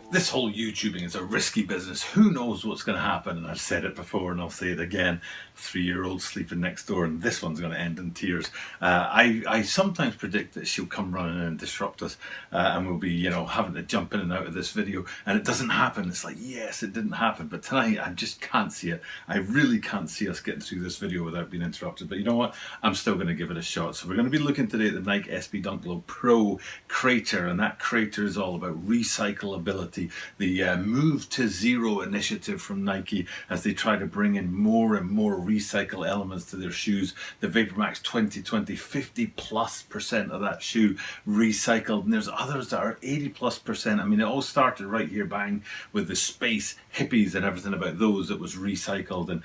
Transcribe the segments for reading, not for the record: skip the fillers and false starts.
This whole YouTubing is a risky business. Who knows what's going to happen? And I've said it before and I'll say it again. 3-year-old sleeping next door and this one's going to end in tears. I sometimes predict that she'll come running in and disrupt us and we'll be, having to jump in and out of this video. And it doesn't happen. It's like, yes, it didn't happen. But tonight I just can't see it. I really can't see us getting through this video without being interrupted. But you know what? I'm still going to give it a shot. So we're going to be looking today at the Nike SB Dunk Low Pro CRATER. And that CRATER is all about recyclability. The Move to Zero initiative from Nike as they try to bring in more and more recycle elements to their shoes. The VaporMax 2020, 50+% of that shoe recycled, and there's others that are 80+%. I mean, it all started right here bang with the space hippies and everything about those that was recycled, and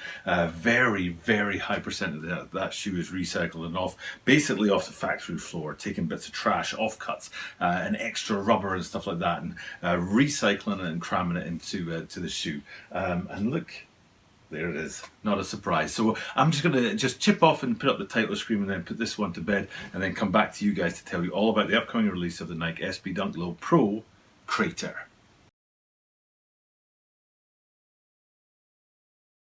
very, very high percent of that shoe is recycled and basically off the factory floor, taking bits of trash, offcuts, and extra rubber and stuff like that, and recycling it and cramming it into to the shoe. And look, there it is. Not a surprise. So I'm just going to chip off and put up the title screen and then put this one to bed and then come back to you guys to tell you all about the upcoming release of the Nike SB Dunk Low Pro CRATER.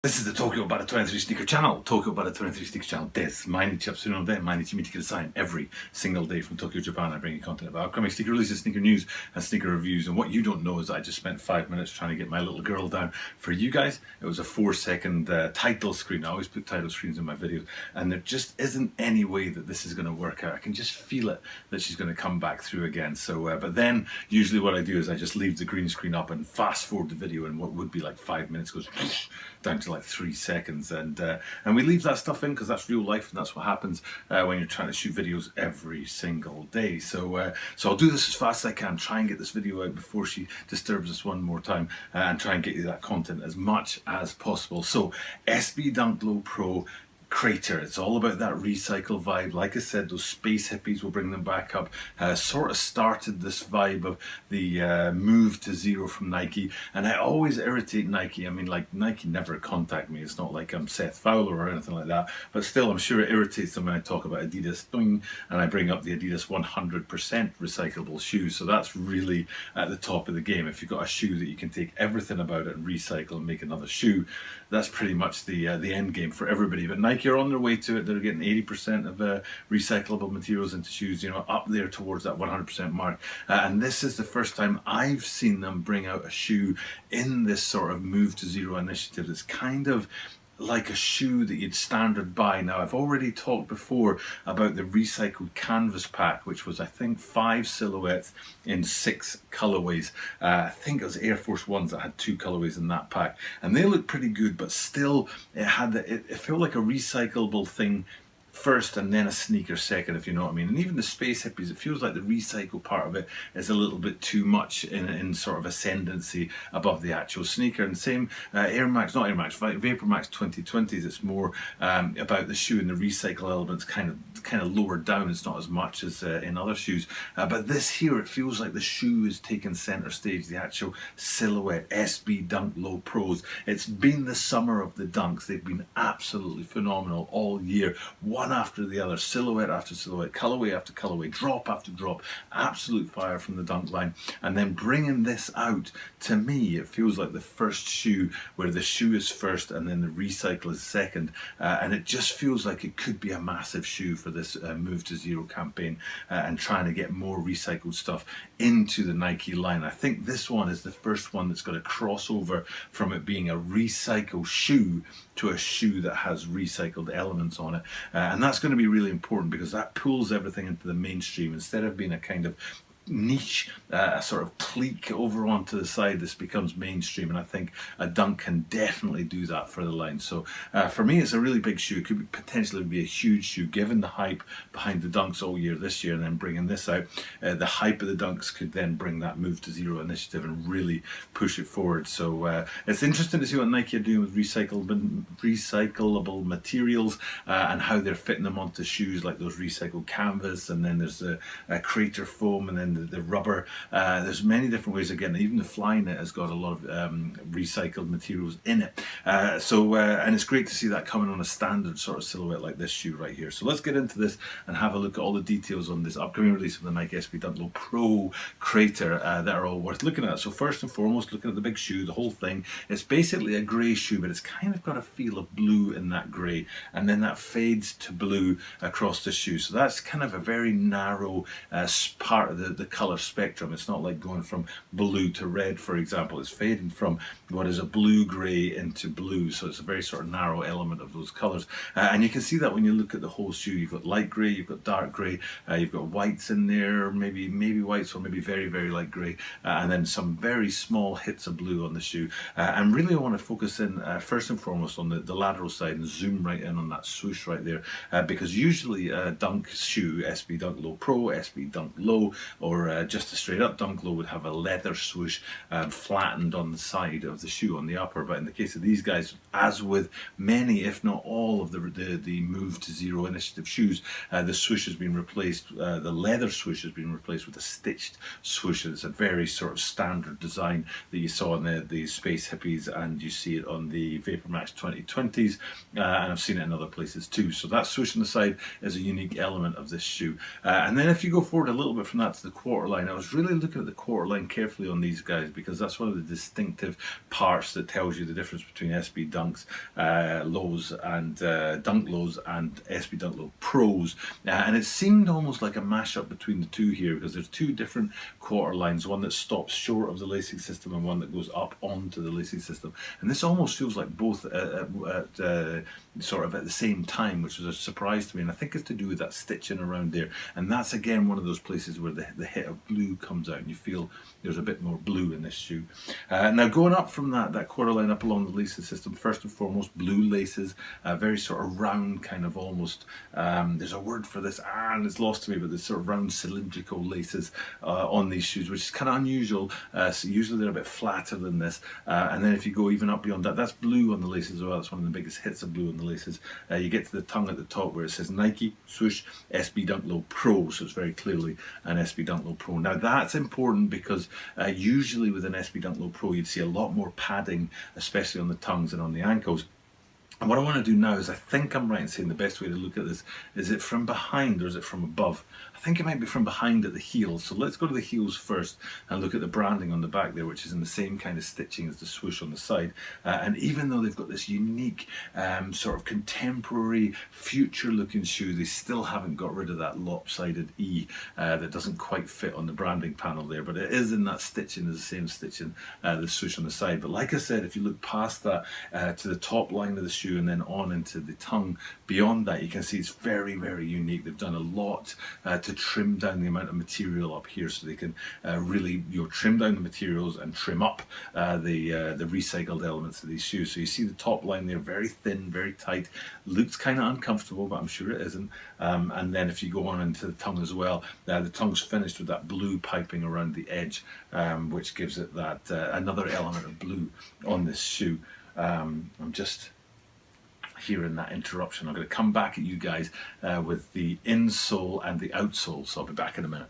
This is the Tokyo Bada 23 Sneaker Channel. Tokyo Bada 23 Sneaker Channel desu. Mainichi upsuno de mainichi mite kudasai. Every single day from Tokyo, Japan, I bring you content about upcoming sneaker releases, sneaker news, and sneaker reviews. And what you don't know is I just spent 5 minutes trying to get my little girl down. For you guys, it was a 4-second title screen. I always put title screens in my videos, and there just isn't any way that this is going to work out. I can just feel it that she's going to come back through again. So, but then usually what I do is I just leave the green screen up and fast forward the video, and what would be like 5 minutes goes down to like 3 seconds, and we leave that stuff in because that's real life and that's what happens when you're trying to shoot videos every single day. So so I'll do this as fast as I can, try and get this video out before she disturbs us one more time, and try and get you that content as much as possible. So SB Dunk Low Pro CRATER, it's all about that recycle vibe. Like I said, those space hippies will bring them back up. Sort of started this vibe of the Move to Zero from Nike, and I always irritate Nike. I mean, like, Nike never contact me. It's not like I'm Seth Fowler or anything like that, but still I'm sure it irritates them when I talk about Adidas, doing, and I bring up the Adidas 100% recyclable shoes. So that's really at the top of the game. If you've got a shoe that you can take everything about it and recycle and make another shoe, that's pretty much the end game for everybody. But Nike are on their way to it. They're getting 80% of recyclable materials into shoes, up there towards that 100% mark. And this is the first time I've seen them bring out a shoe in this sort of Move to Zero initiative that's kind of like a shoe that you'd standard buy. Now, I've already talked before about the recycled canvas pack, which was, I think, 5 silhouettes in 6 colorways. I think it was Air Force Ones that had 2 colorways in that pack, and they looked pretty good, but still it felt like a recyclable thing first and then a sneaker second, if you know what I mean. And even the space hippies, it feels like the recycle part of it is a little bit too much in sort of ascendancy above the actual sneaker. And same VaporMax 2020s, it's more about the shoe and the recycle elements kind of lowered down. It's not as much as in other shoes, but this here, it feels like the shoe is taking center stage, the actual silhouette SB Dunk Low Pros. It's been the summer of the dunks. They've been absolutely phenomenal all year, one after the other, silhouette after silhouette, colorway after colorway, drop after drop, absolute fire from the dunk line. And then bringing this out, to me, it feels like the first shoe where the shoe is first and then the recycle is second, and it just feels like it could be a massive shoe for this Move to Zero campaign, and trying to get more recycled stuff into the Nike line. I think this one is the first one that's got a crossover from it being a recycled shoe to a shoe that has recycled elements on it, and that's going to be really important because that pulls everything into the mainstream instead of being a kind of niche sort of clique over onto the side. This becomes mainstream, and I think a dunk can definitely do that for the line. So for me, it's a really big shoe. It could potentially be a huge shoe given the hype behind the dunks all year this year, and then bringing this out, the hype of the dunks could then bring that Move to Zero initiative and really push it forward. So it's interesting to see what Nike are doing with recyclable materials, and how they're fitting them onto shoes, like those recycled canvas, and then there's a CRATER foam, and then in the rubber. There's many different ways of getting it. Even the fly net has got a lot of recycled materials in it. And it's great to see that coming on a standard sort of silhouette like this shoe right here. So let's get into this and have a look at all the details on this upcoming release of the Nike SB Dunk Low Pro CRATER that are all worth looking at. So first and foremost, looking at the big shoe, the whole thing. It's basically a grey shoe, but it's kind of got a feel of blue in that grey, and then that fades to blue across the shoe. So that's kind of a very narrow part of the colour spectrum. It's not like going from blue to red, for example. It's fading from what is a blue-grey into blue, so it's a very sort of narrow element of those colours. And you can see that when you look at the whole shoe. You've got light grey, you've got dark grey, you've got whites in there, maybe whites or maybe very, very light grey, and then some very small hits of blue on the shoe. And really I want to focus in first and foremost on the lateral side and zoom right in on that swoosh right there, because usually a Dunk shoe, SB Dunk Low Pro, SB Dunk Low, or just a straight up Dunk Low would have a leather swoosh flattened on the side of the shoe on the upper. But in the case of these guys, as with many if not all of the Move to Zero initiative shoes, the swoosh has been replaced, the leather swoosh has been replaced with a stitched swoosh. It's a very sort of standard design that you saw on the Space Hippies, and you see it on the Vapor Max 2020s, and I've seen it in other places too. So that swoosh on the side is a unique element of this shoe. And then if you go forward a little bit from that to the quarter line, I was really looking at the quarter line carefully on these guys, because that's one of the distinctive parts that tells you the difference between SB Dunks Lows and Dunk Lows and SB Dunk Low Pros. And it seemed almost like a mashup between the two here, because there's two different quarter lines, one that stops short of the lacing system and one that goes up onto the lacing system. And this almost feels like both sort of at the same time, which was a surprise to me, and I think it's to do with that stitching around there. And that's again one of those places where the hit of blue comes out and you feel there's a bit more blue in this shoe. Now going up from that quarter line up along the lacing system, first and foremost blue laces, very sort of round kind of almost, there's a word for this and it's lost to me, but there's sort of round cylindrical laces on these shoes, which is kind of unusual. So usually they're a bit flatter than this, and then if you go even up beyond that, that's blue on the laces as well. That's one of the biggest hits of blue on the laces. You get to the tongue at the top where it says Nike swoosh SB Dunk Low Pro, so it's very clearly an SB Dunk Low Pro. Now that's important because usually with an SB Dunk Low Pro you'd see a lot more padding, especially on the tongues and on the ankles. And what I want to do now is, I think I'm right in saying the best way to look at this, is it from behind or is it from above? I think it might be from behind at the heels. So let's go to the heels first and look at the branding on the back there, which is in the same kind of stitching as the swoosh on the side. And even though they've got this unique sort of contemporary future looking shoe, they still haven't got rid of that lopsided E that doesn't quite fit on the branding panel there. But it is in that stitching, the same stitching, the swoosh on the side. But like I said, if you look past that to the top line of the shoe and then on into the tongue beyond that, you can see it's very, very unique. They've done a lot to trim down the amount of material up here, so they can really trim down the materials and trim up the recycled elements of these shoes. So you see the top line there, very thin, very tight, looks kind of uncomfortable, but I'm sure it isn't. And then if you go on into the tongue as well, the tongue's finished with that blue piping around the edge, which gives it that another element of blue on this shoe. I'm just hearing that interruption. I'm going to come back at you guys with the insole and the outsole, so I'll be back in a minute.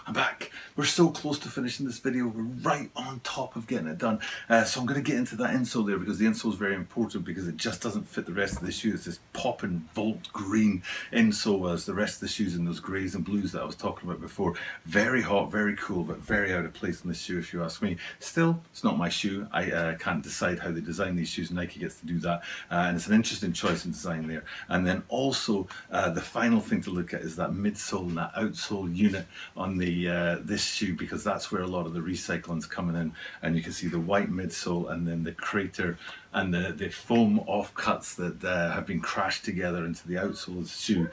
I'm back. We're so close to finishing this video. We're right on top of getting it done. So I'm going to get into that insole there, because the insole is very important, because it just doesn't fit the rest of the shoe. It's this popping volt green insole, whereas the rest of the shoes in those greys and blues that I was talking about before. Very hot, very cool, but very out of place in this shoe if you ask me. Still, it's not my shoe. I can't decide how they design these shoes. Nike gets to do that. And it's an interesting choice in design there. And then also the final thing to look at is that midsole and that outsole unit on the this shoe, because that's where a lot of the recycling's coming in. And you can see the white midsole and then the crater and the foam offcuts that have been crashed together into the outsole of the shoe.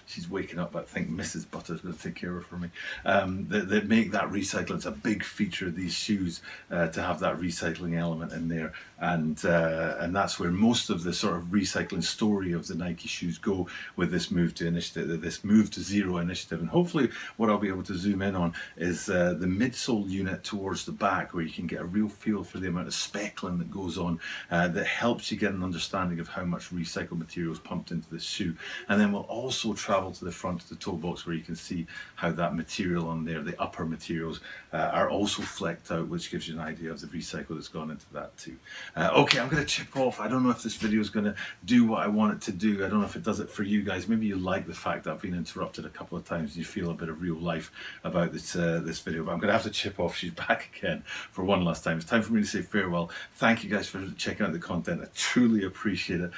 She's waking up. I think Mrs. Butter's going to take care of her for me. That make that recycling. It's a big feature of these shoes to have that recycling element in there. and that's where most of the sort of recycling story of the Nike shoes go with this move to initiative, this move to zero initiative. And hopefully what I'll be able to zoom in on is the midsole unit towards the back, where you can get a real feel for the amount of speckling that goes on, that helps you get an understanding of how much recycled material is pumped into this shoe. And then we'll also travel to the front of the toe box, where you can see how that material on there, the upper materials, are also flecked out, which gives you an idea of the recycle that's gone into that too. Okay, I'm going to chip off. I don't know if this video is going to do what I want it to do. I don't know if it does it for you guys. Maybe you like the fact that I've been interrupted a couple of times and you feel a bit of real life about this this video. But I'm going to have to chip off. She's back again for one last time. It's time for me to say farewell. Thank you guys for checking out the content. I truly appreciate it.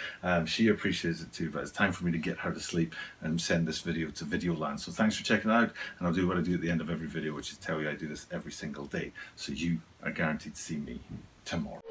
She appreciates it too, but it's time for me to get her to sleep and send this video to Videoland. So thanks for checking it out, and I'll do what I do at the end of every video, which is tell you I do this every single day, so you are guaranteed to see me tomorrow.